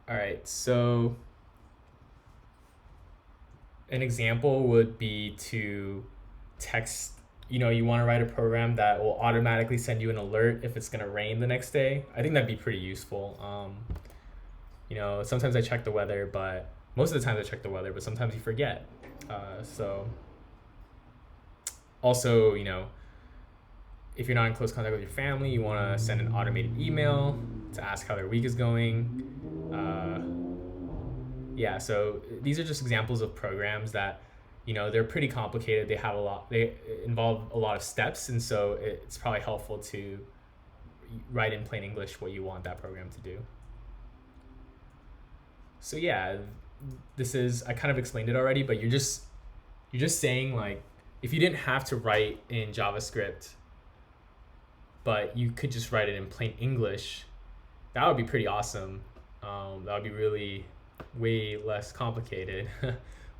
All right, so an example would be to text, you want to write a program that will automatically send you an alert if it's going to rain the next day. I think that'd be pretty useful. Sometimes I check the weather, but most of the times I check the weather, but sometimes you forget. So also, if you're not in close contact with your family, you want to send an automated email to ask how their week is going. Uh, yeah, so these are just examples of programs that, they're pretty complicated. They involve a lot of steps, and so it's probably helpful to write in plain English what you want that program to do. So yeah, I kind of explained it already, but you're just saying, like, if you didn't have to write in JavaScript, but you could just write it in plain English, that would be pretty awesome. That would be really way less complicated.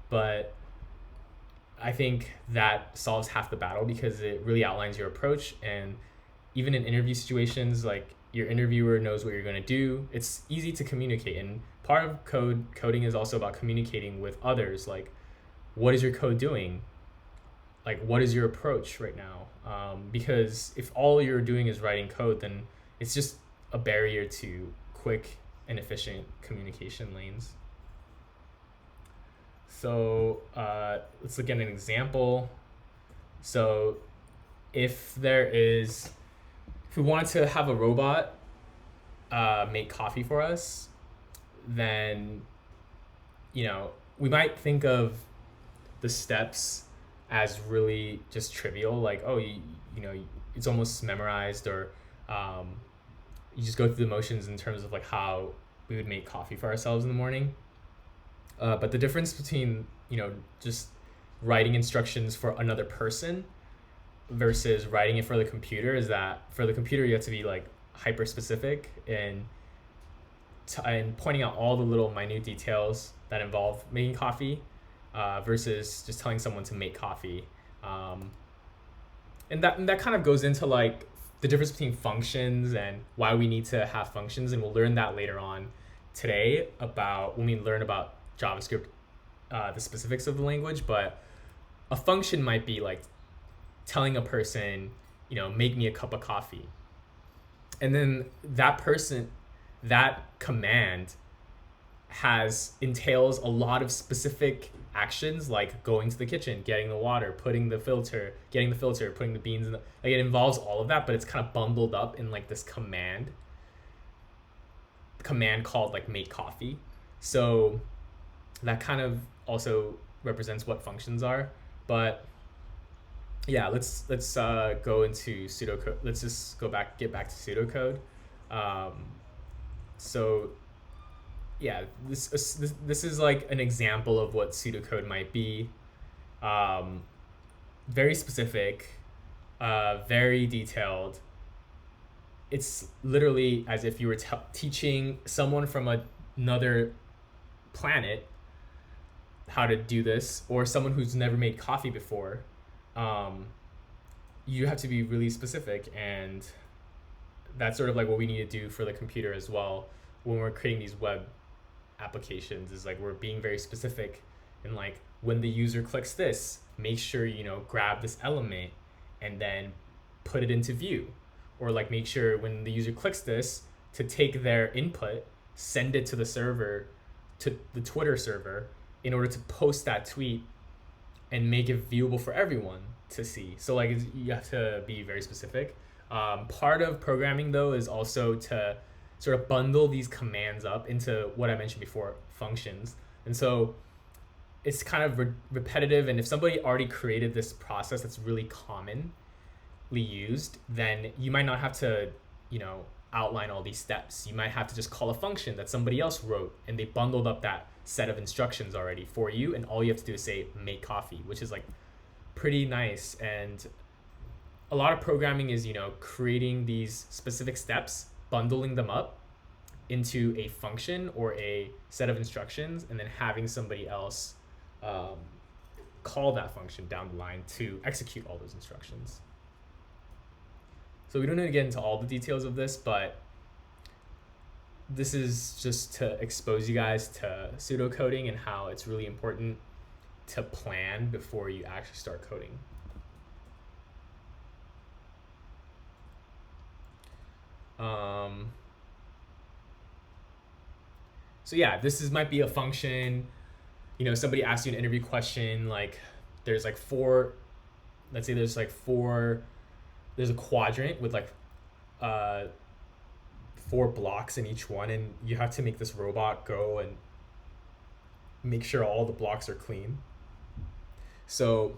But I think that solves half the battle because it really outlines your approach. And even in interview situations, like, your interviewer knows what you're going to do. It's easy to communicate. And part of coding is also about communicating with others. Like, what is your code doing? Like, what is your approach right now? Because if all you're doing is writing code, then it's just a barrier to quick and efficient communication lanes. So let's look at an example. So if we wanted to have a robot make coffee for us, then we might think of the steps as really just trivial, like, oh, it's almost memorized, or you just go through the motions in terms of like how we would make coffee for ourselves in the morning. But the difference between just writing instructions for another person versus writing it for the computer is that for the computer you have to be like hyper specific and pointing out all the little minute details that involve making coffee, versus just telling someone to make coffee. And that kind of goes into like the difference between functions and why we need to have functions, and we'll learn that later on today about when we learn about JavaScript, the specifics of the language. But a function might be like telling a person, make me a cup of coffee, and then that command entails a lot of specific actions, like going to the kitchen, getting the water, getting the filter, putting the beans in like, it involves all of that, but it's kind of bundled up in like this command called like make coffee. So that kind of also represents what functions are. But yeah, let's go into pseudocode. Let's just get back to pseudocode. So yeah, this is like an example of what pseudocode might be. Very specific, very detailed. It's literally as if you were teaching someone from another planet how to do this, or someone who's never made coffee before. You have to be really specific, and that's sort of like what we need to do for the computer as well when we're creating these web applications, is like we're being very specific, and like when the user clicks this, make sure grab this element and then put it into view, or like make sure when the user clicks this to take their input, send it to the server, to the Twitter server, in order to post that tweet and make it viewable for everyone to see. So like you have to be very specific. Part of programming though is also to sort of bundle these commands up into what I mentioned before, functions. And so it's kind of repetitive, and if somebody already created this process that's really commonly used, then you might not have to outline all these steps. You might have to just call a function that somebody else wrote, and they bundled up that set of instructions already for you, and all you have to do is say make coffee, which is like pretty nice. And a lot of programming is creating these specific steps, bundling them up into a function or a set of instructions, and then having somebody else call that function down the line to execute all those instructions. So we don't need to get into all the details of this, but this is just to expose you guys to pseudocoding and how it's really important to plan before you actually start coding. So yeah, might be a function. Somebody asks you an interview question, like there's like four, let's say there's like four, there's a quadrant with like 4 blocks in each one, and you have to make this robot go and make sure all the blocks are clean. So,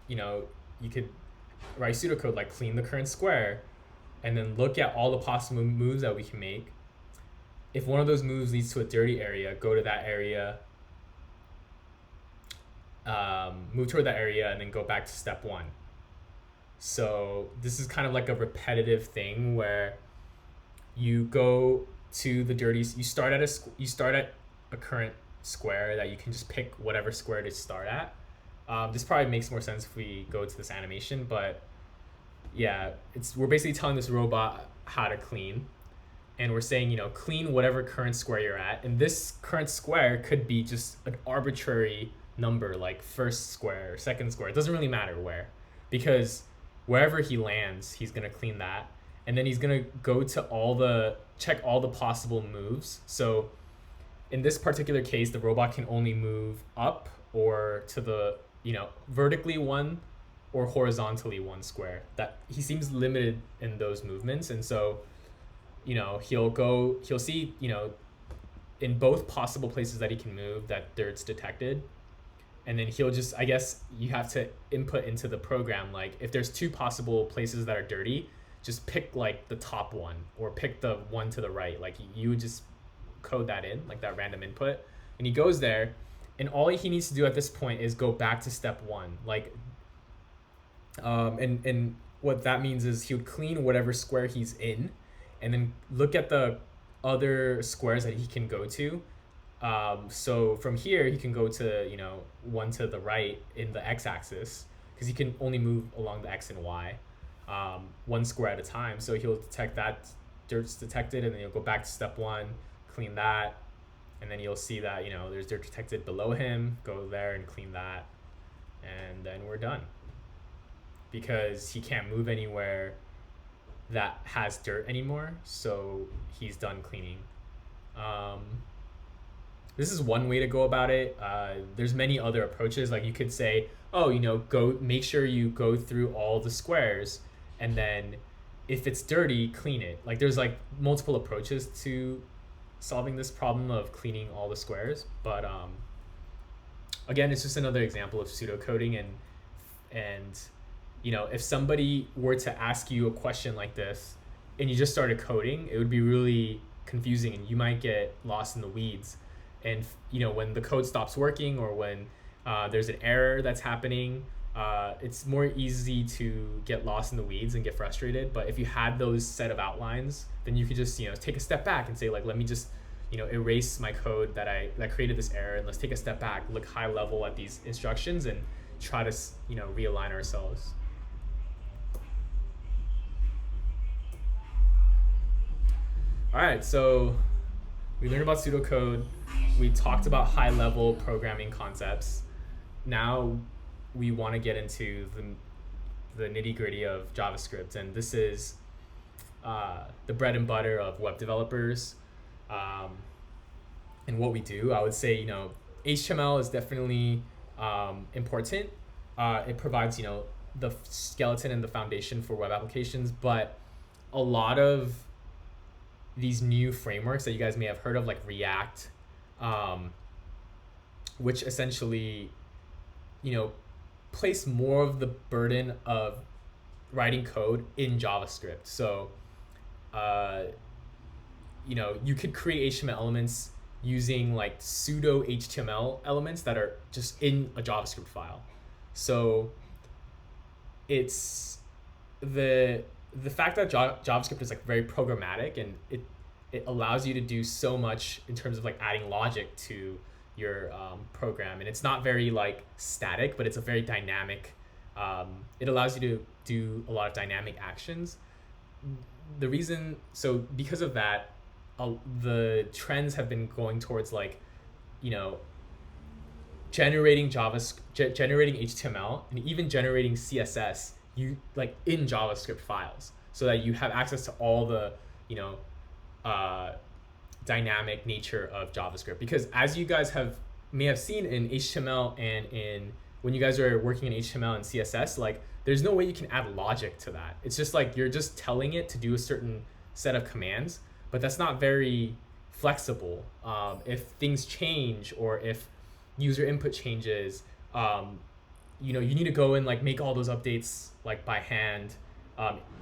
you could write pseudocode like clean the current square, and then look at all the possible moves that we can make. If one of those moves leads to a dirty area, go to that area, move toward that area, and then go back to step 1. So this is kind of like a repetitive thing where you go to the dirty. You start at a current square that you can just pick whatever square to start at. This probably makes more sense if we go to this animation, but yeah, we're basically telling this robot how to clean, and we're saying, clean whatever current square you're at, and this current square could be just an arbitrary number, like first square, second square. It doesn't really matter where, because wherever he lands, he's gonna clean that, and then he's gonna go to check all the possible moves. So in this particular case, the robot can only move up or to the, vertically 1 or horizontally 1 square. That he seems limited in those movements, and so he'll see, in both possible places that he can move that dirt's detected, and then he'll just, I guess you have to input into the program, like if there's 2 possible places that are dirty, just pick like the top one or pick the one to the right. Like you would just code that in, like that random input, and he goes there, and all he needs to do at this point is go back to step 1. Like and what that means is he would clean whatever square he's in, and then look at the other squares that he can go to. So from here he can go to, one to the right in the x-axis, because he can only move along the x and y, 1 square at a time. So he'll detect that dirt's detected, and then he'll go back to step 1, clean that, and then you'll see that there's dirt detected below him, go there and clean that, and then we're done, because he can't move anywhere that has dirt anymore, so he's done cleaning. This is one way to go about it. There's many other approaches. Like you could say, go make sure you go through all the squares, and then if it's dirty, clean it. Like there's like multiple approaches to solving this problem of cleaning all the squares, but again, it's just another example of pseudocoding, and if somebody were to ask you a question like this and you just started coding, it would be really confusing, and you might get lost in the weeds. And when the code stops working, or when there's an error that's happening, it's more easy to get lost in the weeds and get frustrated. But if you had those set of outlines, then you could just take a step back and say, like, let me just erase my code that created this error, and let's take a step back, look high level at these instructions, and try to realign ourselves. All right, so we learned about pseudocode. We talked about high-level programming concepts. Now we want to get into the nitty-gritty of JavaScript, and this is the bread and butter of web developers. And what we do, I would say, HTML is definitely important. It provides, the skeleton and the foundation for web applications, but a lot of these new frameworks that you guys may have heard of, like React, which essentially, place more of the burden of writing code in JavaScript. So, you could create HTML elements using like pseudo HTML elements that are just in a JavaScript file. So it's the fact that JavaScript is like very programmatic, and it allows you to do so much in terms of like adding logic to your program, and it's not very like static, but it's a very dynamic. It allows you to do a lot of dynamic actions. Because of that, the trends have been going towards like, you know, generating generating HTML and even generating CSS you like in JavaScript files, so that you have access to all the, you know, dynamic nature of JavaScript. Because as you guys may have seen in HTML and in when you guys are working in HTML and CSS, like there's no way you can add logic to that. It's just like you're just telling it to do a certain set of commands, but that's not very flexible. If things change or if user input changes, you know, you need to go and like make all those updates like by hand,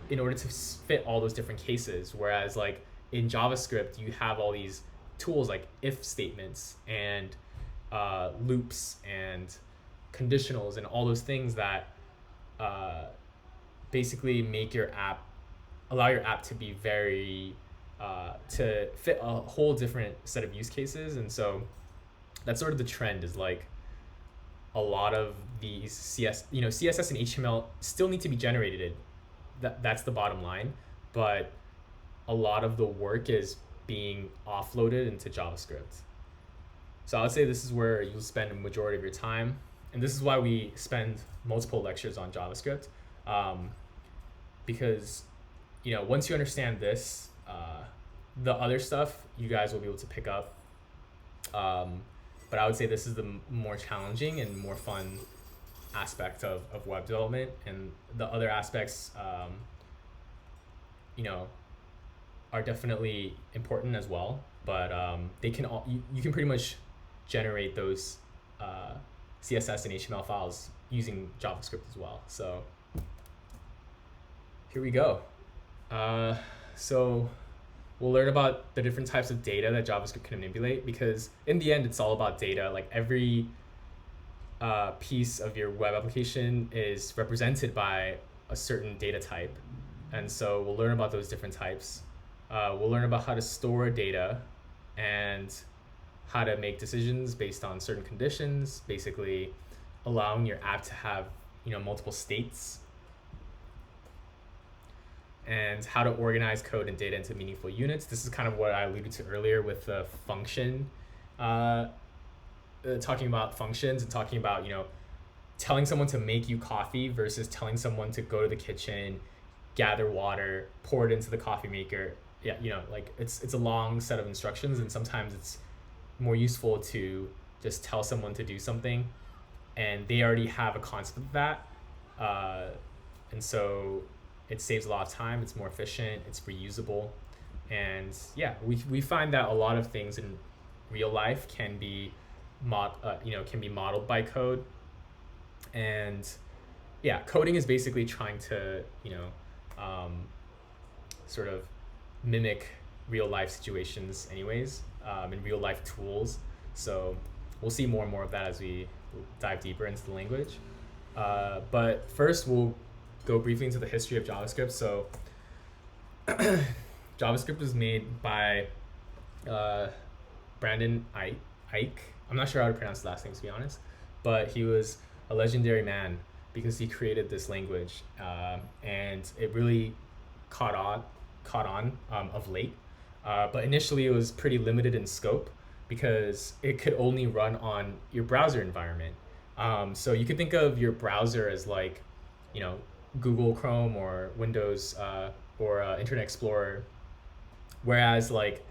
in order to fit all those different cases. Whereas like in JavaScript, you have all these tools like if statements and loops and conditionals and all those things that basically make your app, allow your app to be very to fit a whole different set of use cases. And so that's sort of the trend, is like a lot of these CSS and HTML still need to be generated. That's the bottom line, but a lot of the work is being offloaded into JavaScript. So I would say this is where you'll spend a majority of your time, and this is why we spend multiple lectures on JavaScript, because, you know, once you understand this, the other stuff you guys will be able to pick up. But I would say this is the more challenging and more fun aspect of web development, and the other aspects, you know, are definitely important as well. But they can all you can pretty much generate those CSS and HTML files using JavaScript as well. So here we go. So we'll learn about the different types of data that JavaScript can manipulate, because in the end, it's all about data. Like every piece of your web application is represented by a certain data type. And so we'll learn about those different types. We'll learn about how to store data and how to make decisions based on certain conditions, basically allowing your app to have, you know, multiple states, and how to organize code and data into meaningful units. This is kind of what I alluded to earlier with the function, talking about functions and talking about, you know, telling someone to make you coffee versus telling someone to go to the kitchen, gather water, pour it into the coffee maker. Yeah, you know, like it's a long set of instructions, and sometimes it's more useful to just tell someone to do something and they already have a concept of that. And so it saves a lot of time, it's more efficient, it's reusable. And yeah, we find that a lot of things in real life can be modeled by code. And yeah, coding is basically trying to, you know, sort of mimic real life situations anyways, and real life tools. So we'll see more and more of that as we dive deeper into the language. But first we'll go briefly into the history of JavaScript. So JavaScript was made by Brandon Ike. I'm not sure how to pronounce his last name, to be honest, but he was a legendary man because he created this language, and it really caught on of late. But initially it was pretty limited in scope because it could only run on your browser environment. So you could think of your browser as like, you know, Google Chrome or Windows or Internet Explorer, whereas like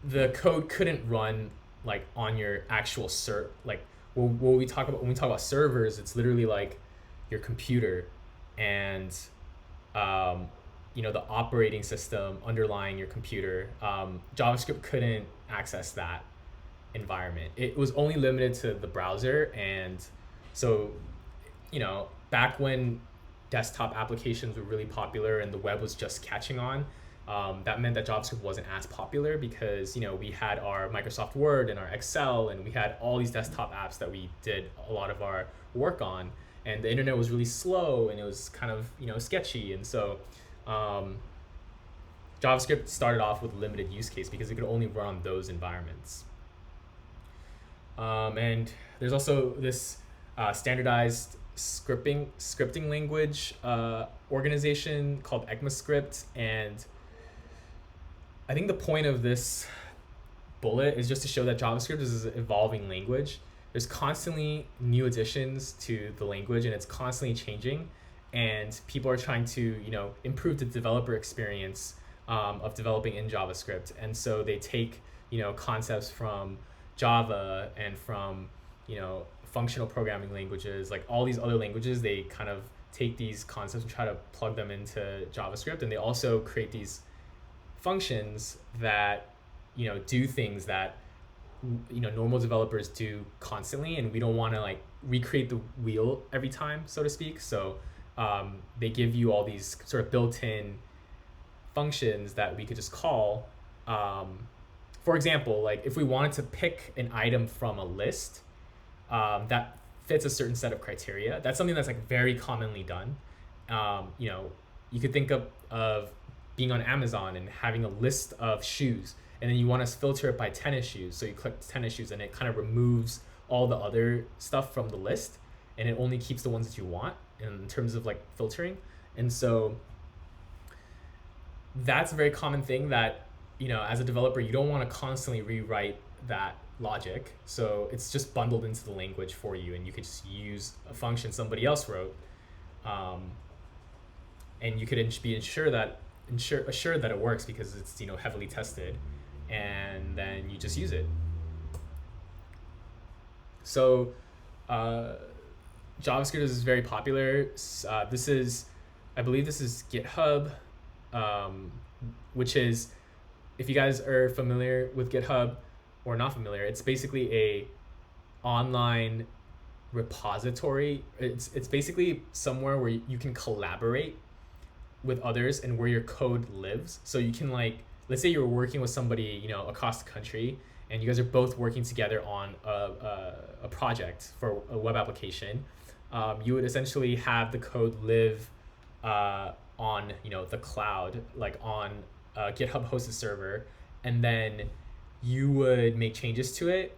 the code couldn't run like on your actual like when we talk about servers, it's literally like your computer and you know, the operating system underlying your computer. JavaScript couldn't access that environment. It was only limited to the browser. And so, you know, back when desktop applications were really popular and the web was just catching on, that meant that JavaScript wasn't as popular because, you know, we had our Microsoft Word and our Excel, and we had all these desktop apps that we did a lot of our work on, and the internet was really slow and it was kind of, you know, sketchy. And so JavaScript started off with a limited use case because it could only run on those environments. And there's also this standardized scripting language organization called ECMAScript, and I think the point of this bullet is just to show that JavaScript is an evolving language. There's constantly new additions to the language, and it's constantly changing. And people are trying to, improve the developer experience of developing in JavaScript. And so they take, concepts from Java and from, functional programming languages, like all these other languages. They kind of take these concepts and try to plug them into JavaScript. And they also create these functions that do things that normal developers do constantly, and we don't want to like recreate the wheel every time, so to speak. So they give you all these sort of built-in functions that we could just call. For example, like if we wanted to pick an item from a list that fits a certain set of criteria, that's something that's like very commonly done. You could think of being on Amazon and having a list of shoes, and then you want to filter it by tennis shoes. So you click tennis shoes, and it kind of removes all the other stuff from the list, and it only keeps the ones that you want in terms of like filtering. And so that's a very common thing that, as a developer, you don't want to constantly rewrite that logic. So it's just bundled into the language for you, and you could just use a function somebody else wrote. And you could be assured that it works because it's heavily tested, and then you just use it. So JavaScript is very popular. I believe this is GitHub, which is, if you guys are familiar with GitHub or not familiar, it's basically a online repository. It's basically somewhere where you can collaborate with others and where your code lives. So you can, like, let's say you're working with somebody across the country, and you guys are both working together on a project for a web application. You would essentially have the code live on the cloud, like on a GitHub hosted server, and then you would make changes to it,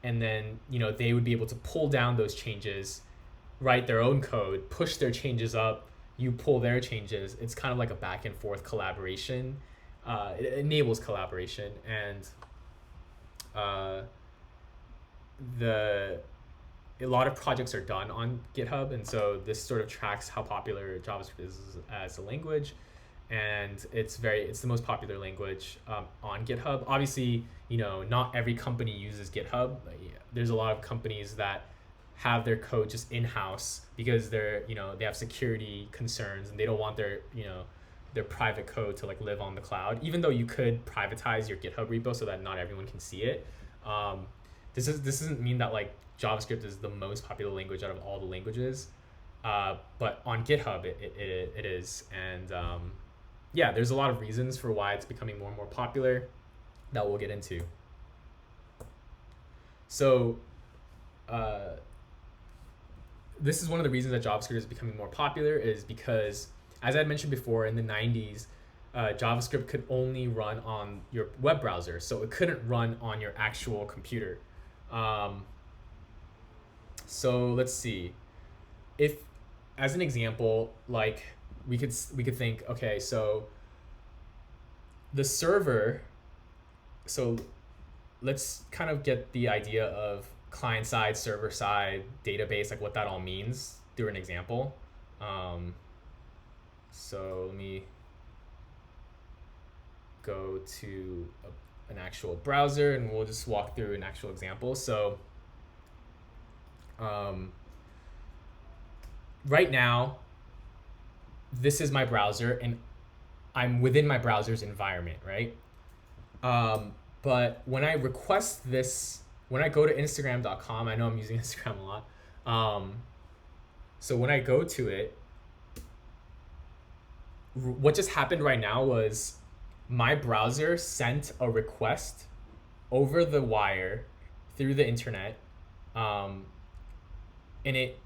and then they would be able to pull down those changes, write their own code, push their changes up, you pull their changes. It's kind of like a back and forth collaboration. It enables collaboration, and a lot of projects are done on GitHub, and so this sort of tracks how popular JavaScript is as a language, and it's the most popular language on GitHub. Obviously, not every company uses GitHub. There's a lot of companies that have their code just in-house because they have security concerns, and they don't want their private code to like live on the cloud, even though you could privatize your GitHub repo so that not everyone can see it. This doesn't mean that like JavaScript is the most popular language out of all the languages, but on GitHub it is, and there's a lot of reasons for why it's becoming more and more popular that we'll get into. So this is one of the reasons that JavaScript is becoming more popular, is because, as I mentioned before, in the 90s, JavaScript could only run on your web browser, so it couldn't run on your actual computer. So let's see. If, as an example, like we could think, okay, so the server. So let's kind of get the idea of client side, server side, database, like what that all means through an example. So let me go to an actual browser, and we'll just walk through an actual example. So right now, this is my browser, and I'm within my browser's environment, right? But when I request this, when I go to Instagram.com, I know I'm using Instagram a lot. So when I go to it, what just happened right now was my browser sent a request over the wire through the internet, and it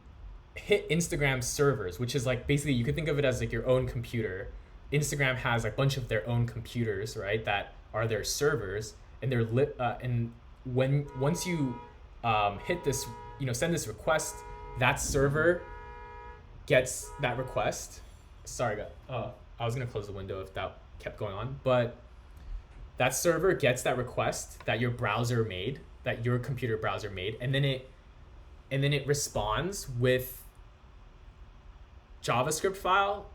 hit Instagram's servers, which is like, basically you could think of it as like your own computer. Instagram has like a bunch of their own computers, right, that are their servers, and they're lit. And once you hit this, send this request, that server gets that request. Sorry, I was gonna close the window if that kept going on, but that server gets that request that your browser made, that your computer browser made, and then it responds with JavaScript file,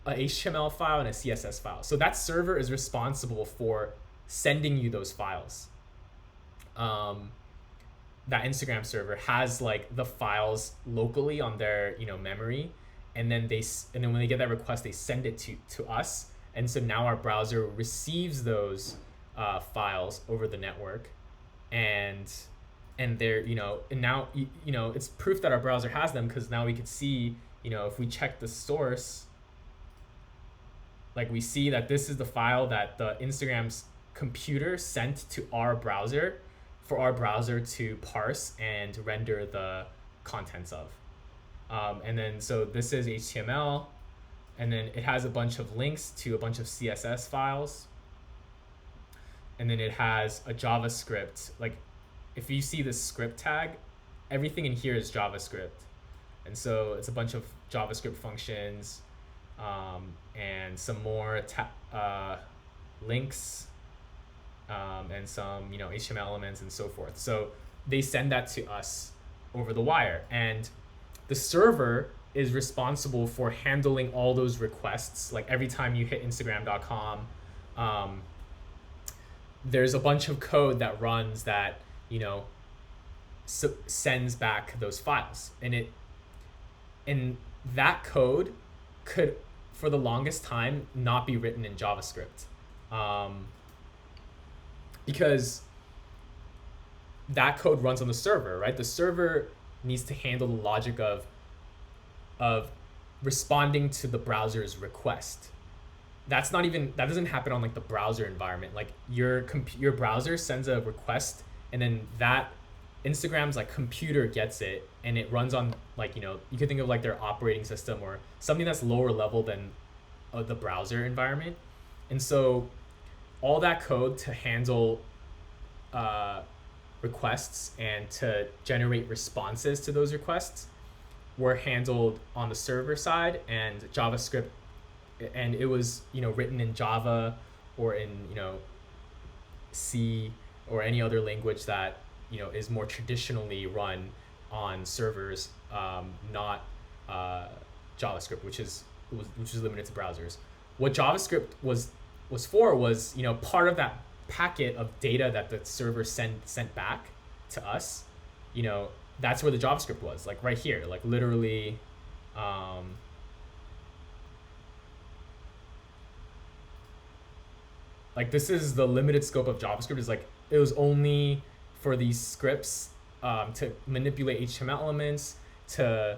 a HTML file, and a CSS file. So that server is responsible for sending you those files. That Instagram server has like the files locally on their memory, and then when they get that request, they send it to us, and so now our browser receives those files over the network, and they're and now it's proof that our browser has them, because now we could see if we check the source, like we see that this is the file that the Instagram's computer sent to our browser for our browser to parse and render the contents of. And then so this is HTML, and then it has a bunch of links to a bunch of CSS files, and then it has a JavaScript. Like if you see the script tag, everything in here is JavaScript, and so it's a bunch of JavaScript functions, and some more links, and some HTML elements and so forth. So they send that to us over the wire, and the server is responsible for handling all those requests. Like every time you hit Instagram.com, there's a bunch of code that runs that sends back those files, and that code could, for the longest time, not be written in JavaScript, because that code runs on the server, right? The server needs to handle the logic of responding to the browser's request. That doesn't happen on like the browser environment. Like your browser sends a request, and then that Instagram's like computer gets it, and it runs on like you could think of like their operating system or something that's lower level than the browser environment. And so all that code to handle requests and to generate responses to those requests were handled on the server side, and JavaScript, and it was written in Java or in C or any other language that is more traditionally run on servers, not JavaScript, which is limited to browsers. What JavaScript was for was part of that packet of data that the server sent back to us. That's where the JavaScript was, like right here, like literally. Like this is the limited scope of JavaScript, is like it was only for these scripts to manipulate HTML elements, to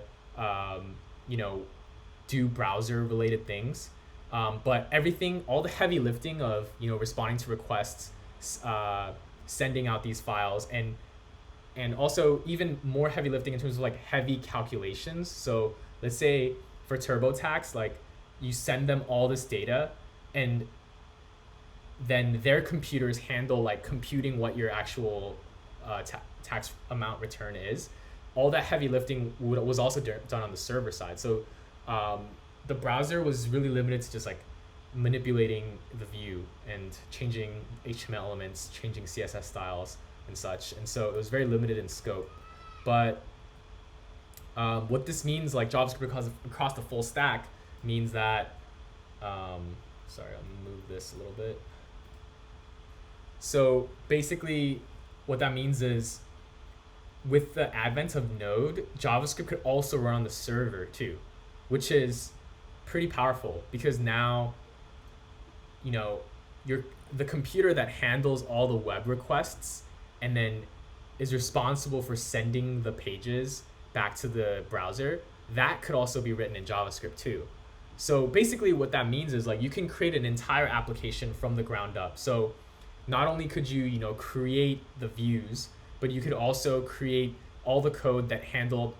do browser related things, but everything, all the heavy lifting of responding to requests, sending out these files, and also even more heavy lifting in terms of like heavy calculations. So let's say for TurboTax, like you send them all this data, and then their computers handle like computing what your actual tax amount return is. All that heavy lifting was also done on the server side. So the browser was really limited to just like manipulating the view and changing HTML elements, changing CSS styles and such. And so it was very limited in scope. But what this means, like JavaScript across the full stack, means that, sorry, I'll move this a little bit. So basically what that means is, with the advent of Node, JavaScript could also run on the server too, which is pretty powerful, because now the computer that handles all the web requests and then is responsible for sending the pages back to the browser, that could also be written in JavaScript too. So basically what that means is like you can create an entire application from the ground up. So not only could you create the views, but you could also create all the code that handled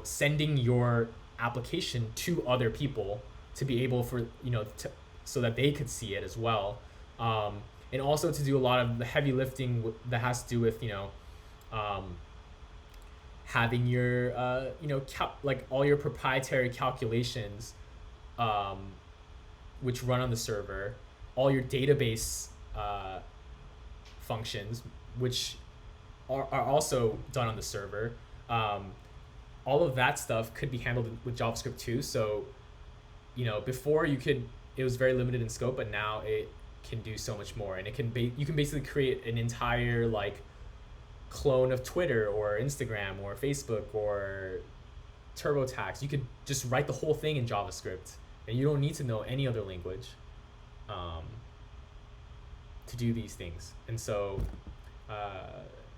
sending your application to other people to be able for so that they could see it as well, and also to do a lot of the heavy lifting that has to do with having your like all your proprietary calculations, which run on the server, all your database uh, functions, which are also done on the server. Um, all of that stuff could be handled with JavaScript too. So, before it was very limited in scope, but now it can do so much more, and you can basically create an entire like clone of Twitter or Instagram or Facebook or TurboTax. You could just write the whole thing in JavaScript, and you don't need to know any other language to do these things. And so,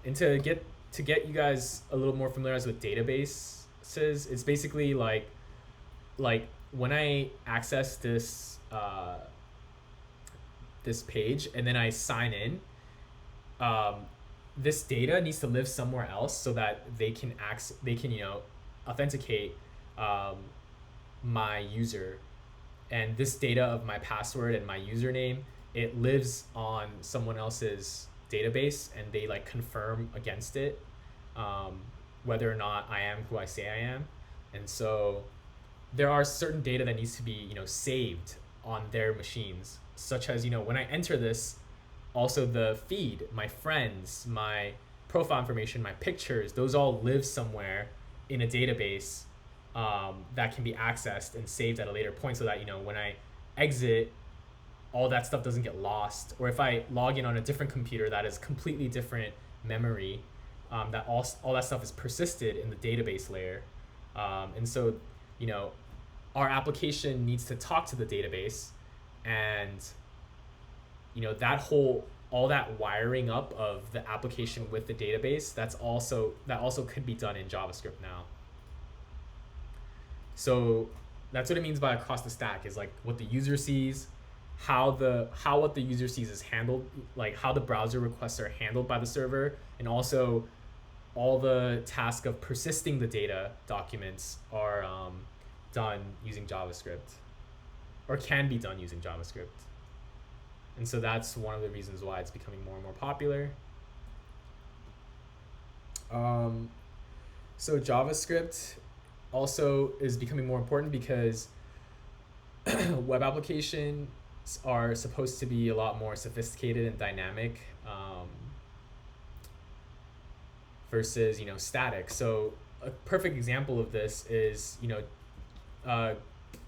and to get you guys a little more familiarized with databases, it's basically like when I access this page and then I sign in, this data needs to live somewhere else so that they can authenticate my user, and this data of my password and my username, it lives on someone else's database, and they like confirm against it whether or not I am who I say I am. And so there are certain data that needs to be saved on their machines, such as when I enter this, also the feed, my friends, my profile information, my pictures, those all live somewhere in a database that can be accessed and saved at a later point, so that when I exit, all that stuff doesn't get lost. Or if I log in on a different computer that is completely different memory, that all that stuff is persisted in the database layer. And so our application needs to talk to the database, and all that wiring up of the application with the database, that also could be done in JavaScript now. So that's what it means by across the stack, is like what the user sees, how what the user sees is handled, like how the browser requests are handled by the server, and also all the task of persisting the data documents are done using JavaScript, or can be done using JavaScript. And so that's one of the reasons why it's becoming more and more popular. So JavaScript also is becoming more important because web applications are supposed to be a lot more sophisticated and dynamic versus static. So a perfect example of this is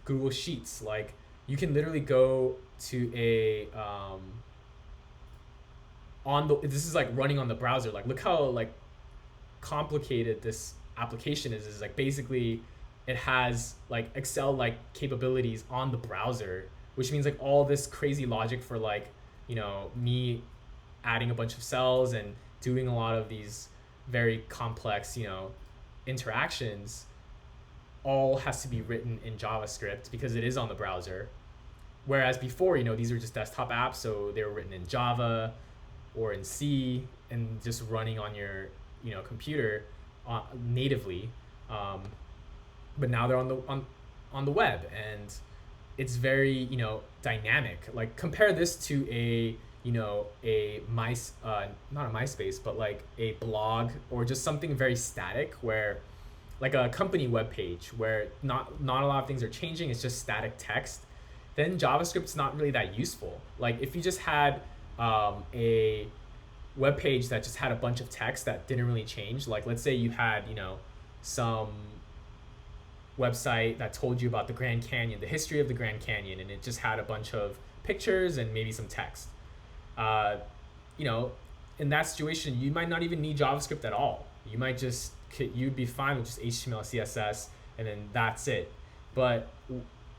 Google Sheets. Like, you can literally go to a this is like running on the browser. Like, look how like complicated this application is. Like, basically it has like Excel like capabilities on the browser, which means like all this crazy logic for like me adding a bunch of cells and doing a lot of these very complex interactions all has to be written in JavaScript because it is on the browser. Whereas before, these were just desktop apps, so they were written in Java or in C and just running on your computer natively. But now they're on the web, and it's very dynamic. Like, compare this to a not a MySpace, but like a blog, or just something very static, where like a company web page where not a lot of things are changing, it's just static text. Then JavaScript's not really that useful. Like, if you just had a web page that just had a bunch of text that didn't really change, like let's say you had some website that told you about the Grand Canyon, the history of the Grand Canyon, and it just had a bunch of pictures and maybe some text. In that situation, you might not even need JavaScript at all. You'd be fine with just HTML, CSS, and then that's it. But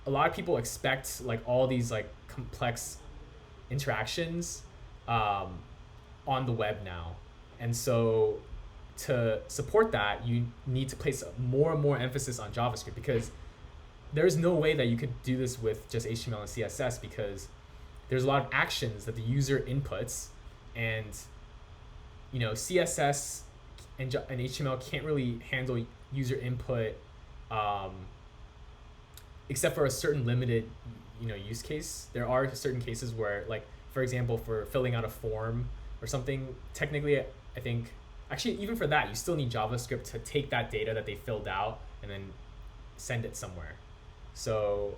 a lot of people expect like all these like complex interactions on the web now. And so to support that, you need to place more and more emphasis on JavaScript, because there's no way that you could do this with just HTML and CSS, because there's a lot of actions that the user inputs, and CSS and HTML can't really handle user input except for a certain limited use case. There are certain cases where, like, for example, for filling out a form or something, technically I think actually even for that you still need JavaScript to take that data that they filled out and then send it somewhere. So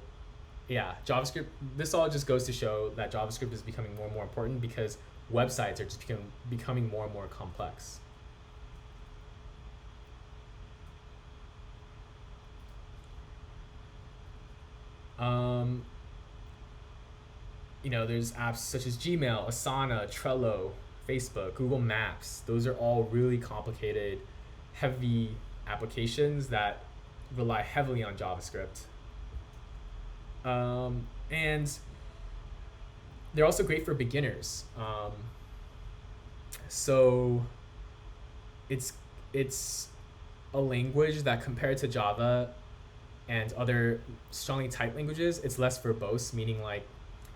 yeah, JavaScript, this all just goes to show that JavaScript is becoming more and more important because websites are just becoming more and more complex. You know, there's apps such as Gmail, Asana, Trello, Facebook, Google Maps. Those are all really complicated, heavy applications that rely heavily on JavaScript. And they're also great for beginners. So it's a language that, compared to Java and other strongly typed languages, it's less verbose, meaning like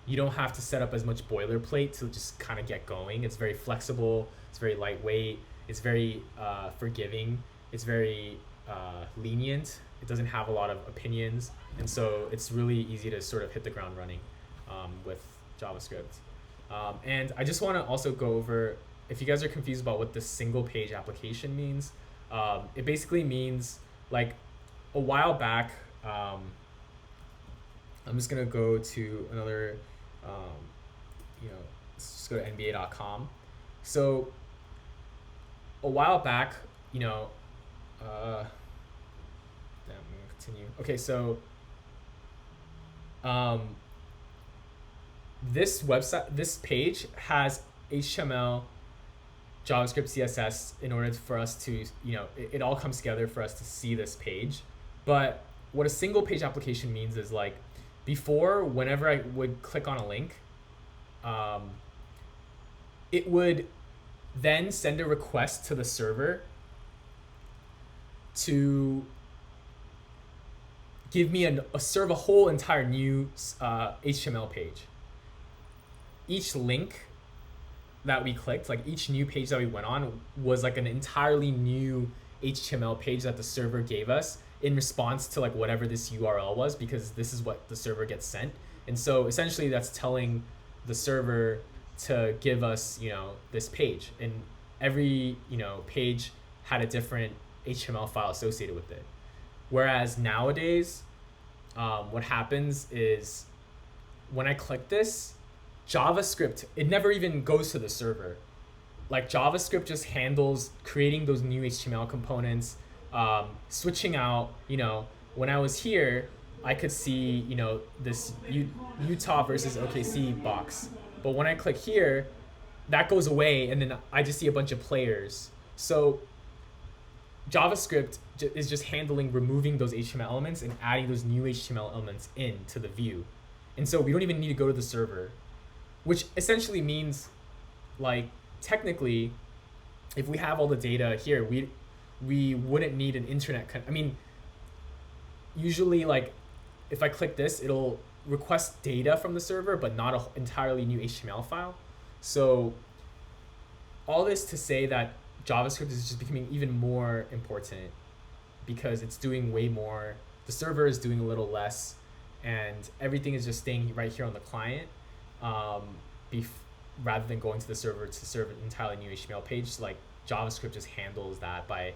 you don't have to set up as much boilerplate to just kind of get going. It's very flexible, it's very lightweight, it's very forgiving, it's very lenient. It doesn't have a lot of opinions, and so it's really easy to sort of hit the ground running with JavaScript. And I just want to also go over, if you guys are confused about what the single page application means, it basically means, like, a while back, I'm just gonna go to another, let's just go to NBA.com. So a while back, I'm gonna continue. Okay, so this website, this page has HTML, JavaScript, CSS in order for us to, it all comes together for us to see this page. But what a single page application means is, like, before, whenever I would click on a link, it would then send a request to the server to give me serve a whole entire new HTML page. Each link that we clicked, like each new page that we went on, was like an entirely new HTML page that the server gave us in response to like whatever this URL was, because this is what the server gets sent. And so essentially that's telling the server to give us, this page, and every, page had a different HTML file associated with it. Whereas nowadays, what happens is when I click this, JavaScript, it never even goes to the server. Like, JavaScript just handles creating those new HTML components, switching out, when I was here, I could see, this Utah versus OKC box. But when I click here, that goes away, and then I just see a bunch of players. So JavaScript is just handling removing those HTML elements and adding those new HTML elements into the view. And so we don't even need to go to the server, which essentially means, like, technically, if we have all the data here, we wouldn't need an internet usually, like, if I click this, it'll request data from the server, but not an entirely new HTML file. So all this to say that JavaScript is just becoming even more important because it's doing way more. The server is doing a little less, and everything is just staying right here on the client, rather than going to the server to serve an entirely new HTML page. Like, JavaScript just handles that by,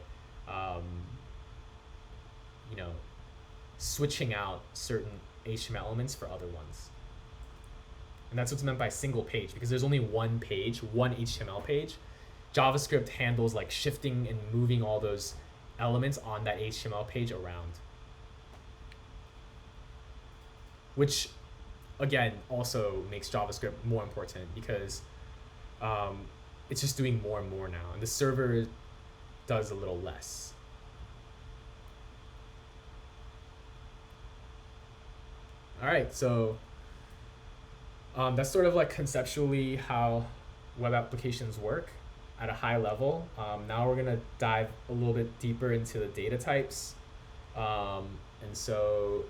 switching out certain HTML elements for other ones. And that's what's meant by single page, because there's only one page, one HTML page. JavaScript handles like shifting and moving all those elements on that HTML page around. Which, again, also makes JavaScript more important because it's just doing more and more now, and the server does a little less. All right, so that's sort of like conceptually how web applications work at a high level. Now we're gonna dive a little bit deeper into the data types. And so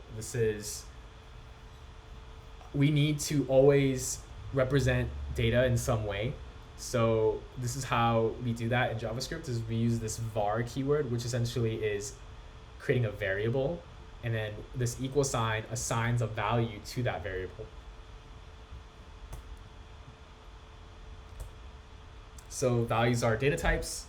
we need to always represent data in some way. So this is how we do that in JavaScript, is we use this var keyword, which essentially is creating a variable, and then this equal sign assigns a value to that variable. So values are data types.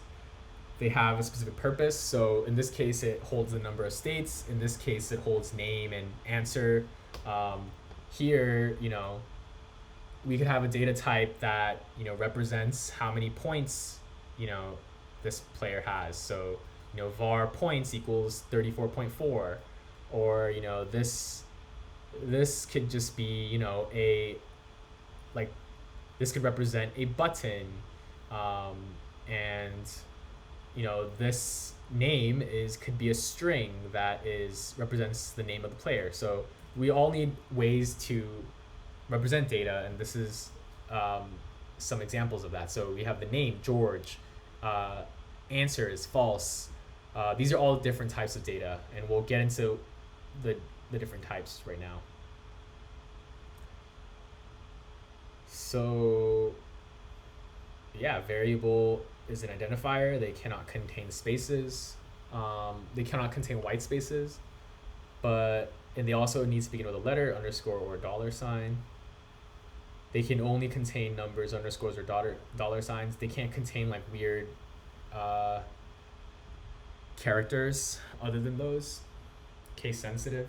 They have a specific purpose. So in this case, it holds the number of states. In this case, it holds name and answer. here, we could have a data type that, represents how many points, this player has. So, var points equals 34.4, or, this could just be, like, this could represent a button, and, this name could be a string that represents the name of the player. So we all need ways to represent data, and this is some examples of that. So we have the name George, answer is false. These are all different types of data, and we'll get into the different types right now. So yeah, variable is an identifier. They cannot contain spaces. They cannot contain white spaces, and they also need to begin with a letter, underscore, or $sign. They can only contain numbers, underscores, or dollar signs. They can't contain like weird characters other than those. Case sensitive.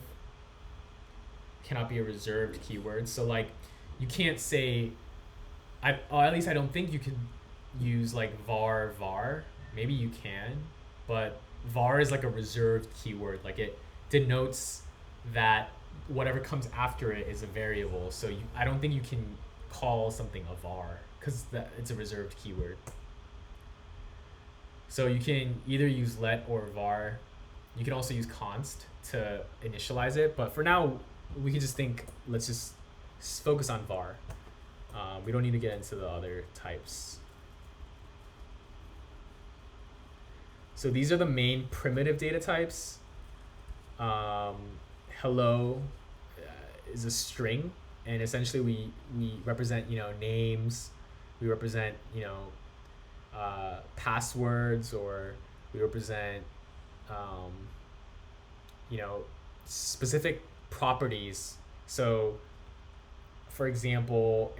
Cannot be a reserved keyword. So like you can't say, at least I don't think you could use like var. Maybe you can, but var is like a reserved keyword. Like it denotes that whatever comes after it is a variable. So I don't think you can call something a var because it's a reserved keyword. So you can either use let or var. You can also use const to initialize it, but for now we can just let's just focus on var. We don't need to get into the other types. So these are the main primitive data types. Hello is a string, and essentially we represent names, we represent passwords, or we represent specific properties. So for example,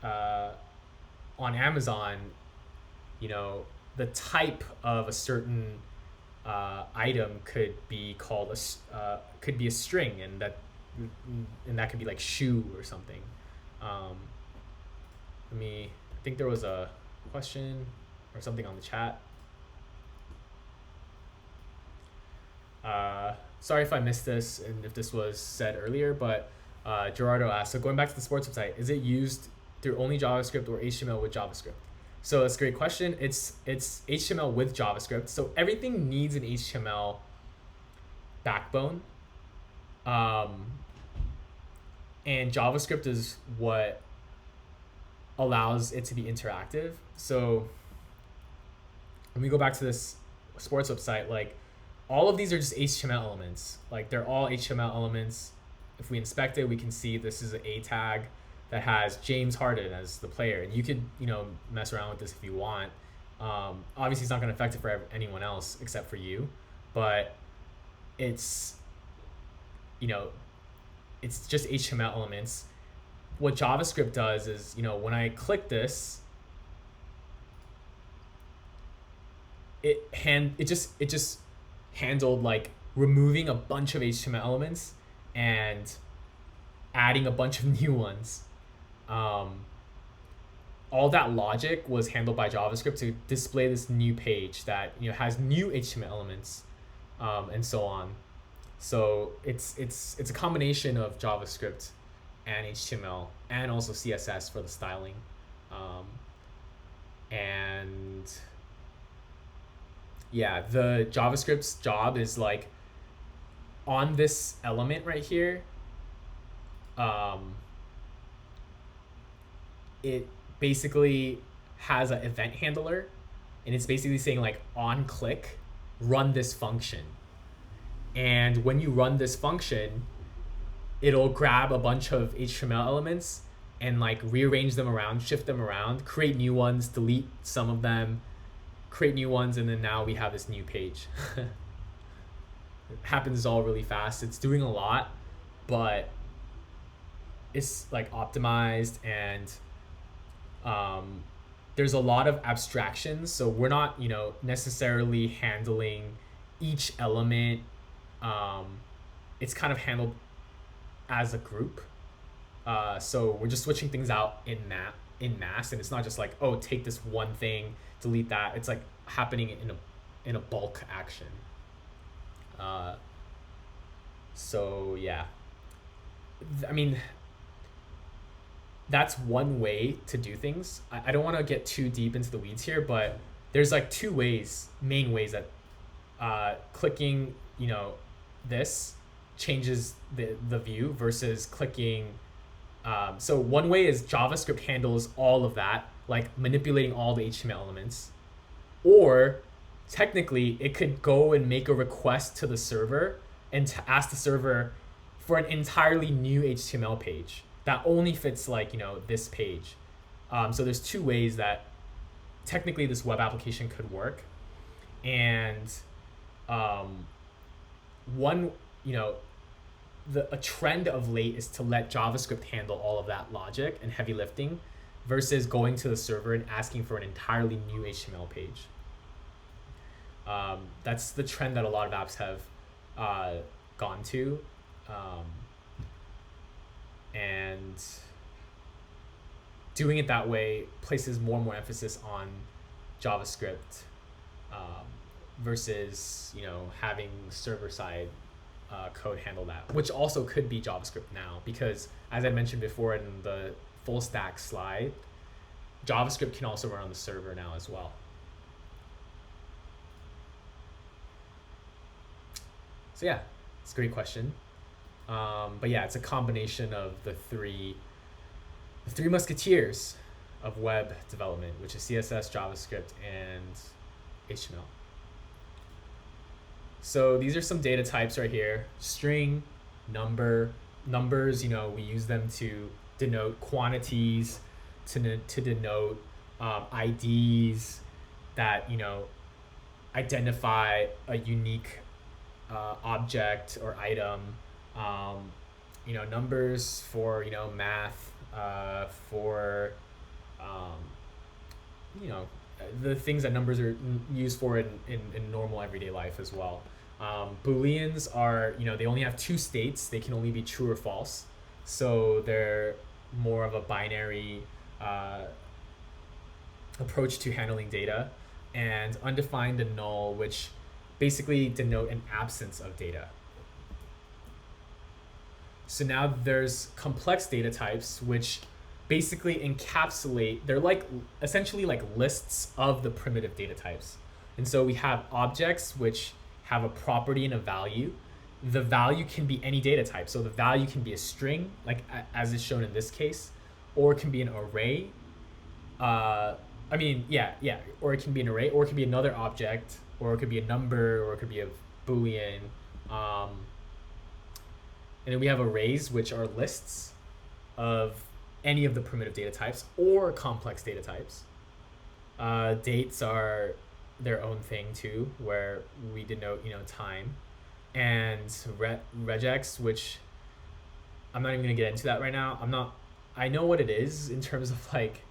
on Amazon, the type of a certain item could be called could be a string, and that could be like shoe or something. I think there was a question or something on the chat. Sorry if I missed this and if this was said earlier, but Gerardo asked, so going back to the sports website, is it used through only JavaScript or HTML with JavaScript? So that's a great question. It's HTML with JavaScript. So everything needs an HTML backbone. And JavaScript is what allows it to be interactive. So when we go back to this sports website, like all of these are just HTML elements. Like they're all HTML elements. If we inspect it, we can see this is an A tag that has James Harden as the player, and you could mess around with this if you want. Obviously, it's not going to affect it for anyone else except for you, but it's it's just HTML elements. What JavaScript does is when I click this, it just handled like removing a bunch of HTML elements and adding a bunch of new ones. All that logic was handled by JavaScript to display this new page that has new HTML elements, and so on. So it's a combination of JavaScript and HTML and also CSS for the styling, and yeah, the JavaScript's job is like on this element right here. It basically has an event handler, and it's basically saying like on click, run this function. And when you run this function, it'll grab a bunch of HTML elements and like rearrange them around, shift them around, create new ones, delete some of them, create new ones, and then now we have this new page. It happens all really fast. It's doing a lot, but it's like optimized, and there's a lot of abstractions, so we're not necessarily handling each element. It's kind of handled as a group. So we're just switching things out in mass, and it's not just like, oh, take this one thing, delete that. It's like happening in a bulk action. So yeah, I mean, that's one way to do things. I don't want to get too deep into the weeds here, but there's like two main ways that clicking, this changes the view versus clicking. So one way is JavaScript handles all of that, like manipulating all the HTML elements. Or technically, it could go and make a request to the server and to ask the server for an entirely new HTML page that only fits like, this page. So there's two ways that technically this web application could work. And one, a trend of late is to let JavaScript handle all of that logic and heavy lifting versus going to the server and asking for an entirely new HTML page. That's the trend that a lot of apps have gone to. And doing it that way places more and more emphasis on JavaScript versus, having server-side code handle that, which also could be JavaScript now, because as I mentioned before in the full stack slide, JavaScript can also run on the server now as well. So yeah, it's a great question. But yeah, it's a combination of the three musketeers of web development, which is CSS, JavaScript, and HTML. So these are some data types right here: string, numbers. We use them to denote quantities, to denote IDs that identify a unique object or item. Numbers for math, for the things that numbers are used for in normal everyday life as well. Booleans are, they only have two states. They can only be true or false. So they're more of a binary approach to handling data. And undefined and null, which basically denote an absence of data. So now there's complex data types, which basically encapsulate, they're like essentially like lists of the primitive data types. And so we have objects which have a property and a value. The value can be any data type. So the value can be a string, like as is shown in this case, or it can be an array. Or it can be an array, or it can be another object, or it could be a number, or it could be a Boolean. And then we have arrays, which are lists of any of the primitive data types or complex data types. Dates are their own thing too, where we denote, time. And regex, which I'm not even gonna get into that right now. I know what it is in terms of like,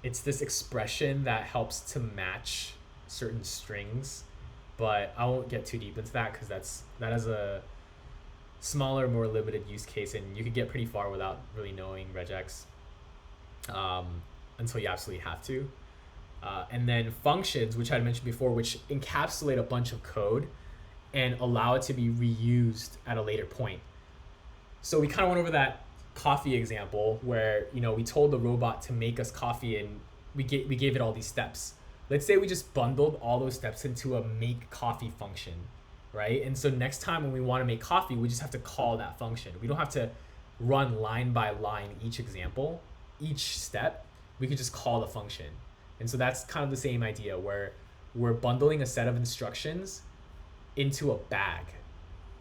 it's this expression that helps to match certain strings, but I won't get too deep into that because that has a smaller, more limited use case, and you could get pretty far without really knowing regex until you absolutely have to. And then functions, which I had mentioned before, which encapsulate a bunch of code and allow it to be reused at a later point. So we kind of went over that coffee example where we told the robot to make us coffee, and we gave it all these steps. Let's say we just bundled all those steps into a make coffee function, right? And so next time when we want to make coffee, we just have to call that function. We don't have to run line by line each example, each step. We could just call the function. And so that's kind of the same idea where we're bundling a set of instructions into a bag,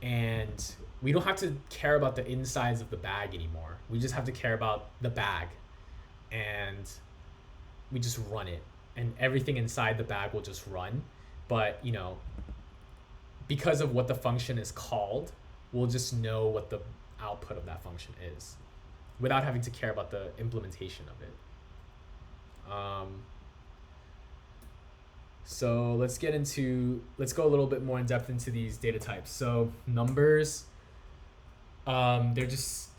and we don't have to care about the insides of the bag anymore. We just have to care about the bag, and we just run it, and everything inside the bag will just run. But because of what the function is called, we'll just know what the output of that function is without having to care about the implementation of it. So let's go a little bit more in depth into these data types. So numbers, They're just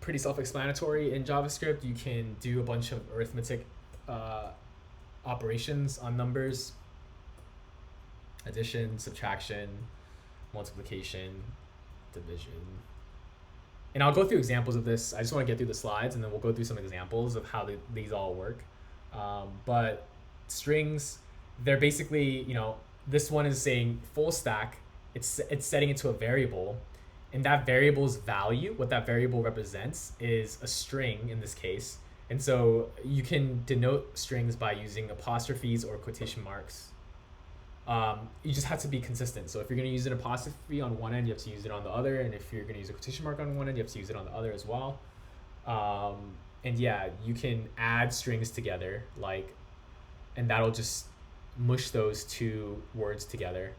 pretty self-explanatory. In JavaScript, you can do a bunch of arithmetic uh, operations on numbers: addition, subtraction, multiplication, division. And I'll go through examples of this. I just want to get through the slides, and then we'll go through some examples of how these all work. But strings, they're basically, this one is saying full stack. It's setting it to a variable, and that variable's value, what that variable represents, is a string in this case. And so you can denote strings by using apostrophes or quotation marks. You just have to be consistent. So if you're going to use an apostrophe on one end, you have to use it on the other. And if you're going to use a quotation mark on one end, you have to use it on the other as well. And yeah, you can add strings together, and that'll just mush those two words together.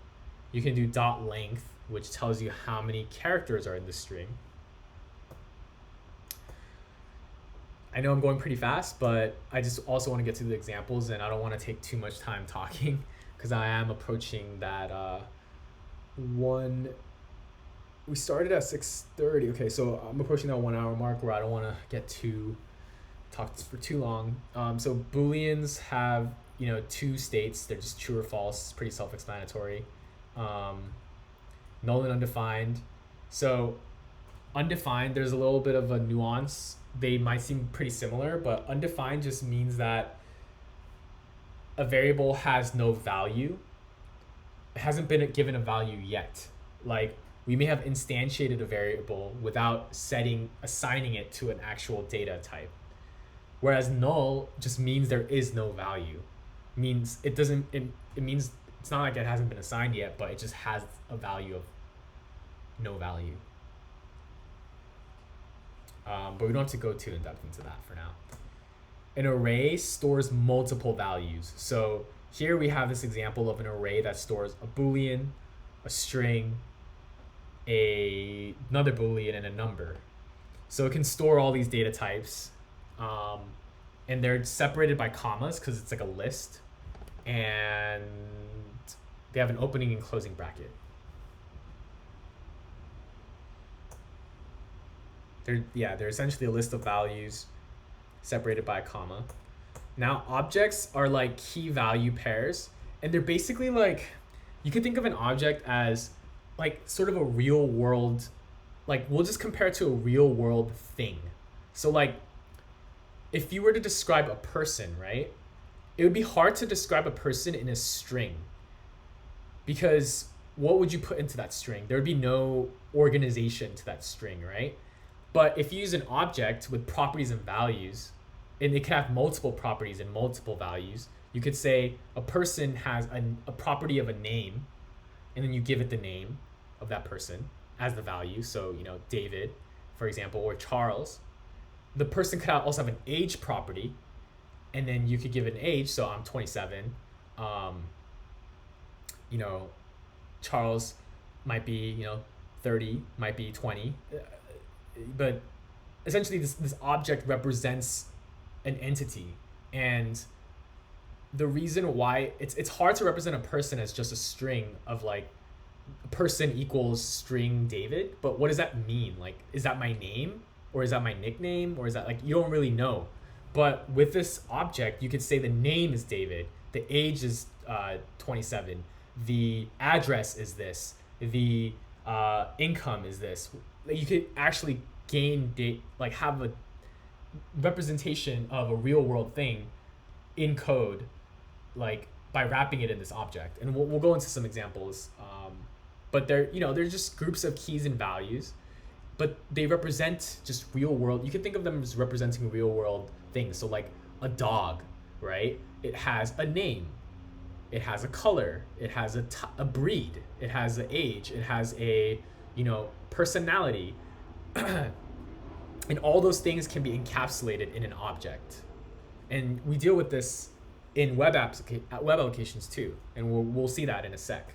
You can do dot length, which tells you how many characters are in the string. I know I'm going pretty fast, but I just also want to get to the examples, and I don't want to take too much time talking because I am approaching that we started at 6:30. Okay, so I'm approaching that 1 hour mark where I don't want to talk for too long. So Booleans have, two states. They're just true or false. It's pretty self-explanatory. Null and undefined. So undefined, there's a little bit of a nuance. They might seem pretty similar, but undefined just means that a variable has no value. It hasn't been given a value yet. Like, we may have instantiated a variable without assigning it to an actual data type. Whereas null just means there is no value. It means it's not like it hasn't been assigned yet, but it just has a value of no value. But we don't have to go too in depth into that for now. An array stores multiple values. So here we have this example of an array that stores a Boolean, a string, another Boolean, and a number. So it can store all these data types, and they're separated by commas because it's like a list, and they have an opening and closing bracket. They're essentially a list of values separated by a comma. Now objects are like key value pairs, and they're basically like, you could think of an object as like sort of a real world, like we'll just compare it to a real world thing. So like if you were to describe a person, right, it would be hard to describe a person in a string, because what would you put into that string? There would be no organization to that string, right? But if you use an object with properties and values, and it can have multiple properties and multiple values, you could say a person has a property of a name, and then you give it the name of that person as the value. So, David, for example, or Charles. The person could also have an age property, and then you could give it an age. So I'm 27. Charles might be, 30, might be 20. But essentially this object represents an entity, and the reason why it's hard to represent a person as just a string of like person equals string David, but what does that mean? Like, is that my name, or is that my nickname, or is that, like, you don't really know. But with this object, you could say the name is David, the age is 27, the address is this, the income is this. You could actually have a representation of a real world thing in code, like by wrapping it in this object. And we'll go into some examples. But they're just groups of keys and values, but they represent just real world. You can think of them as representing real world things. So like a dog, right? It has a name, it has a color, it has a breed, it has an age, it has a personality. And all those things can be encapsulated in an object. And we deal with this in web applications too, and we'll see that in a sec.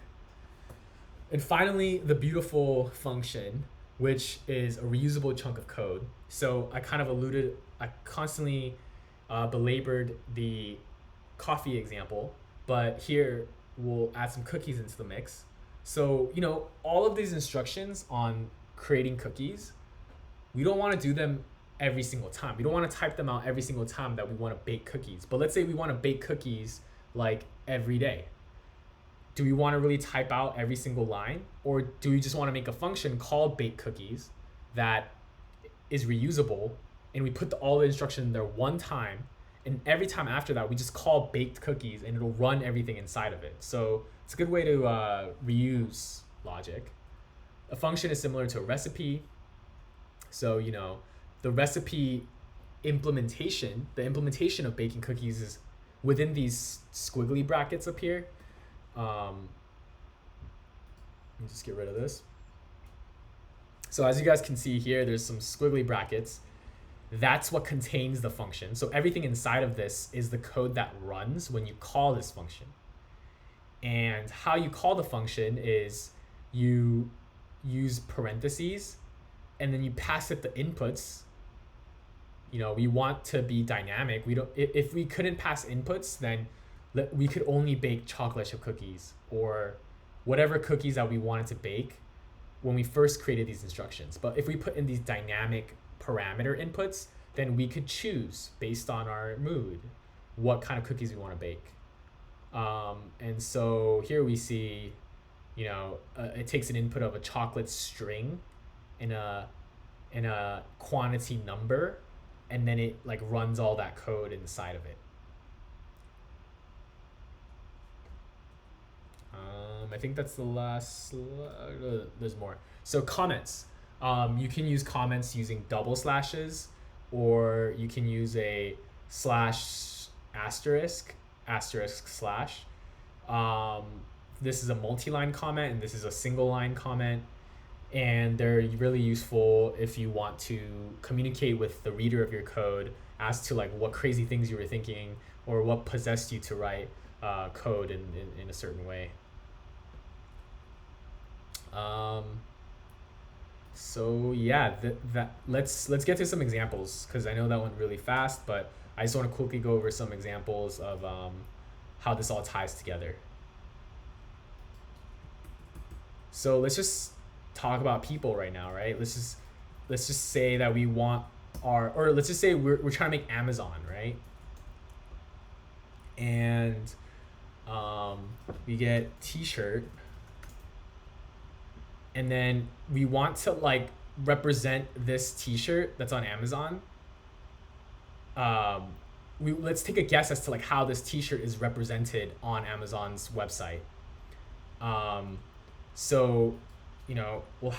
And finally, the beautiful function, which is a reusable chunk of code. So I constantly belabored the coffee example, but here we'll add some cookies into the mix. So all of these instructions on creating cookies we don't want to do them every single time. We don't want to type them out every single time that we want to bake cookies. But let's say we want to bake cookies like every day. Do we want to really type out every single line, or do we just want to make a function called bake cookies that is reusable, and we put all the instruction in there one time, and every time after that we just call baked cookies and it'll run everything inside of it. So it's a good way to reuse logic. A function is similar to a recipe. So, you know, the recipe implementation, the implementation of baking cookies is within these squiggly brackets up here. Let me just get rid of this. So as you guys can see here, there's some squiggly brackets. That's what contains the function. So everything inside of this is the code that runs when you call this function. And how you call the function is you use parentheses and then you pass it the inputs. You know, we want to be dynamic. We don't. If we couldn't pass inputs, then we could only bake chocolate chip cookies or whatever cookies that we wanted to bake when we first created these instructions. But if we put in these dynamic parameter inputs, then we could choose based on our mood what kind of cookies we want to bake. And so here we see, you know, it takes an input of a chocolate string in a quantity number, and then it like runs all that code inside of it. I think that's the last. There's more. So comments. You can use comments using double slashes, or you can use a slash asterisk slash. This is a multi-line comment, and this is a single line comment. And they're really useful if you want to communicate with the reader of your code as to like what crazy things you were thinking or what possessed you to write code in a certain way. So yeah, let's get to some examples, because I know that went really fast, but I just want to quickly go over some examples of how this all ties together. So let's just talk about people right now, right? Let's just say that we want or let's just say we're trying to make Amazon, right? And we get t-shirt, and then we want to like represent this t-shirt that's on Amazon. Let's take a guess as to like how this t-shirt is represented on Amazon's website. So, you know, we'll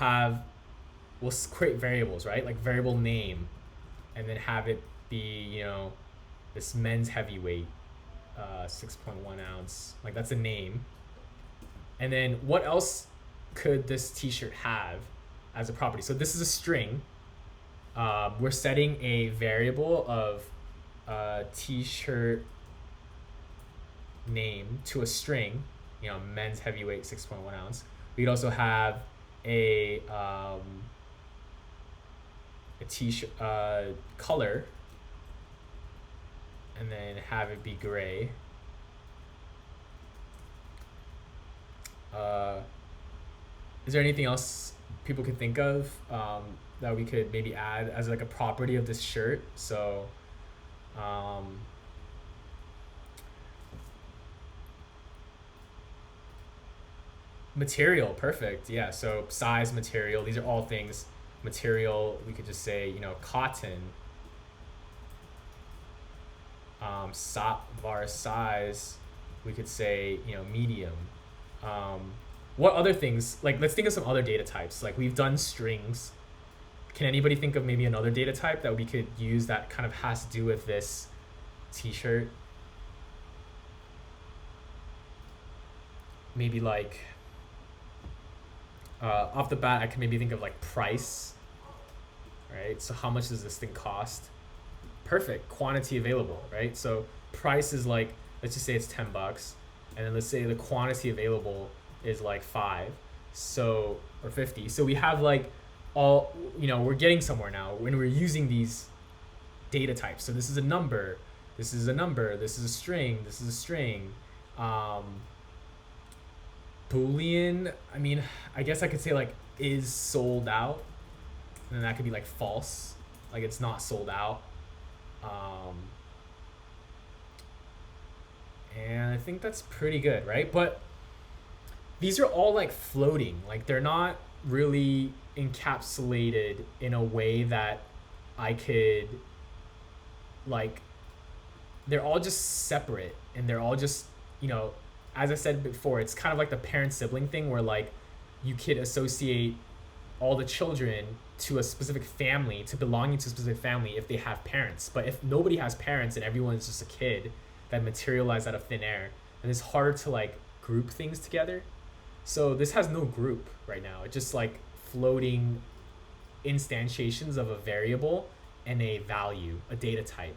create variables, right? Like variable name, and then have it be, you know, this men's heavyweight, 6.1 ounce. Like that's a name. And then what else could this t-shirt have as a property? So this is a string. We're setting a variable of t-shirt name to a string, you know, men's heavyweight 6.1 ounce. We'd also have a t-shirt color, and then have it be gray. Is there anything else people could think of that we could maybe add as like a property of this shirt? So material, perfect. Yeah, so size, material, these are all things. Material, we could just say, you know, cotton. Var size, we could say, you know, medium. What other things, like let's think of some other data types. Like we've done strings. Can anybody think of maybe another data type that we could use that kind of has to do with this t-shirt? Maybe like off the bat, I can maybe think of like price, right? So how much does this thing cost? Perfect, quantity available, right? So price is like, let's just say it's $10, and then let's say the quantity available is like 5, so, or 50. So we have like all, you know, we're getting somewhere now when we're using these data types. So this is a number, this is a number, this is a string, this is a string. Boolean, I mean, I guess I could say like is sold out. and then that could be like false, like it's not sold out. And I think that's pretty good, right? But these are all like floating, like they're not really encapsulated in a way that I could like, they're all just separate, and they're all just, you know, as I said before, it's kind of like the parent sibling thing where like you could associate all the children to a specific family, to belonging to a specific family if they have parents. But if nobody has parents and everyone is just a kid that materialized out of thin air, then it's harder to like group things together. So this has no group right now. It's just like floating instantiations of a variable and a value, a data type.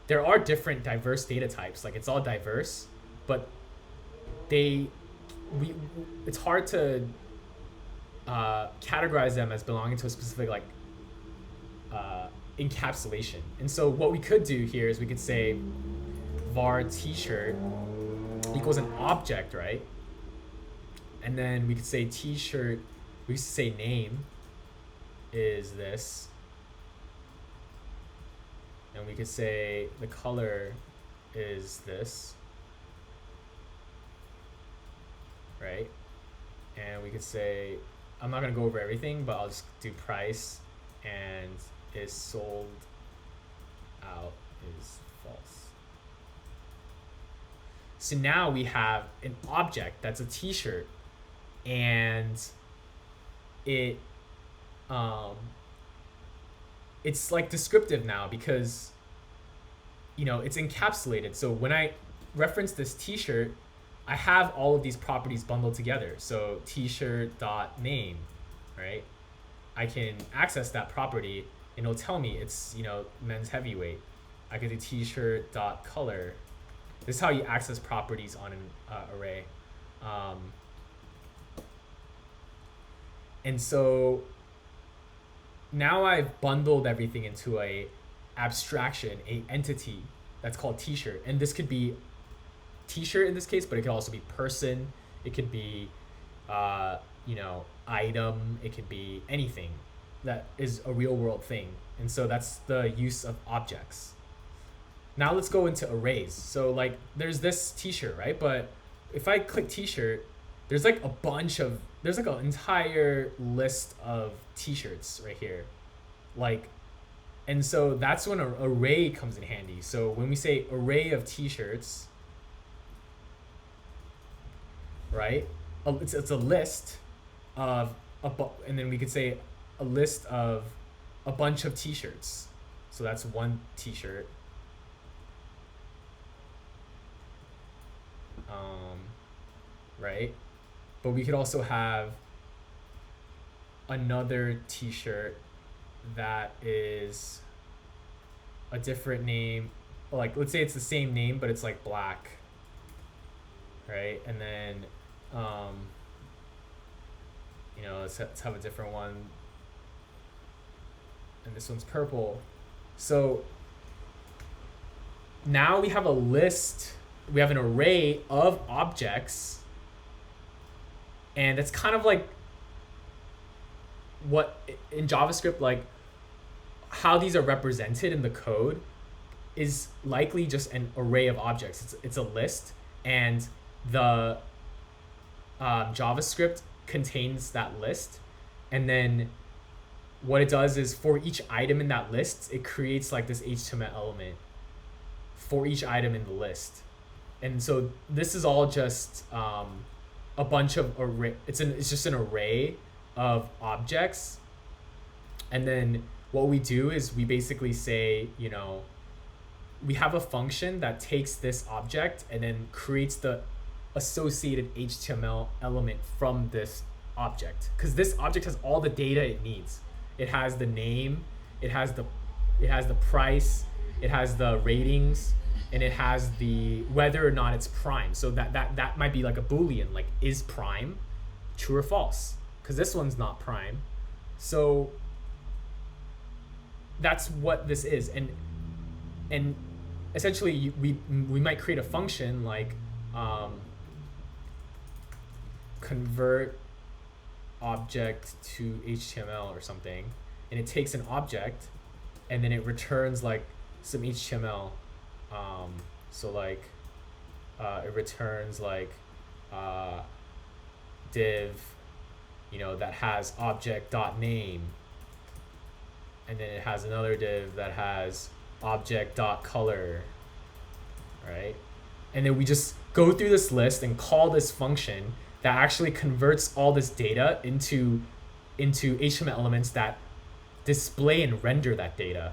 There are different diverse data types, like it's all diverse, but it's hard to categorize them as belonging to a specific like encapsulation. And so what we could do here is we could say var t-shirt equals an object, right? And then we could say t-shirt, we could say name is this, and we could say the color is this, right? And we could say, I'm not gonna go over everything, but I'll just do price and is sold out is false. So now we have an object that's a t-shirt, and it's like descriptive now because, you know, it's encapsulated. So when I reference this t-shirt, I have all of these properties bundled together. So t-shirt dot name, right? I can access that property and it'll tell me it's, you know, men's heavyweight. I could do t-shirt dot color. This is how you access properties on an array. And so now I've bundled everything into a abstraction, a entity that's called t-shirt. And this could be t-shirt in this case, but it could also be person. It could be, you know, item. It could be anything that is a real world thing. And so that's the use of objects. Now let's go into arrays. So like there's this t-shirt, right? But if I click t-shirt, there's like there's like an entire list of t-shirts right here. Like, and so that's when an array comes in handy. So when we say array of t-shirts, right? It's a list of and then we could say a list of a bunch of t-shirts. So that's one t-shirt. Right? But we could also have another t-shirt that is a different name. Like, let's say it's the same name, but it's like black, right? And then, you know, let's have a different one. And this one's purple. So now we have a list, we have an array of objects, and it's kind of like what in JavaScript, like how these are represented in the code is likely just an array of objects. It's a list, and the JavaScript contains that list, and then what it does is for each item in that list, it creates like this HTML element for each item in the list. And so this is all just a bunch of array. It's just an array of objects. And then what we do is we basically say, you know, we have a function that takes this object and then creates the associated HTML element from this object, because this object has all the data it needs. It has the name, it has the price, it has the ratings, and it has the whether or not it's prime. So that might be like a Boolean, like is prime true or false, because this one's not prime. So that's what this is. And essentially we might create a function like convert object to HTML or something, and it takes an object, and then it returns like some HTML. So like it returns like div, that has object.name, and then it has another div that has object.color, right? And then we just go through this list and call this function that actually converts all this data into HTML elements that display and render that data.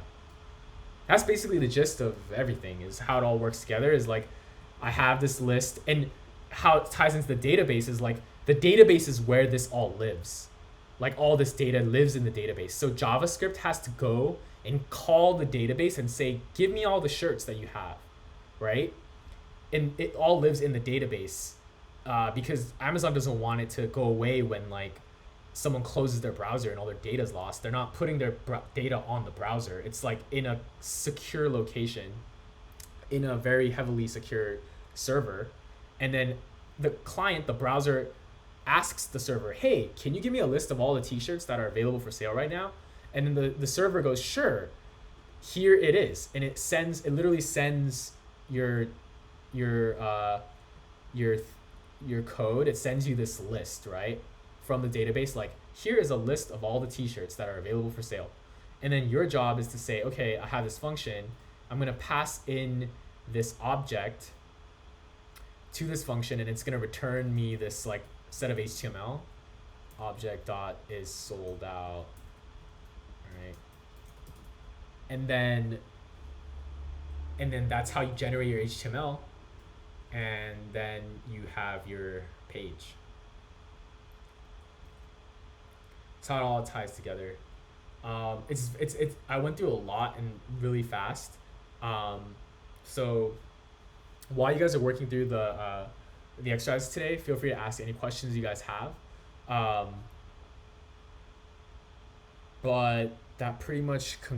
That's basically the gist of everything, is how it all works together. Is like I have this list, and how it ties into the database is like the database is where this all lives. Like all this data lives in the database. So JavaScript has to go and call the database and say, give me all the shirts that you have, right? And it all lives in the database because Amazon doesn't want it to go away when like someone closes their browser and all their data is lost. They're not putting their data on the browser. It's like in a secure location, in a very heavily secure server. And then the client, the browser, asks the server, hey, can you give me a list of all the t-shirts that are available for sale right now? And then the server goes, sure, here it is. And it literally sends your code. It sends you this list, right, from the database, like here is a list of all the t-shirts that are available for sale. And then your job is to say, okay, I have this function, I'm going to pass in this object to this function, and it's going to return me this like set of HTML. Object dot is sold out, right? And then that's how you generate your HTML, and then you have your page. That's how it all ties together. It's I went through a lot and really fast. So while you guys are working through the exercises today, feel free to ask any questions you guys have. But that pretty much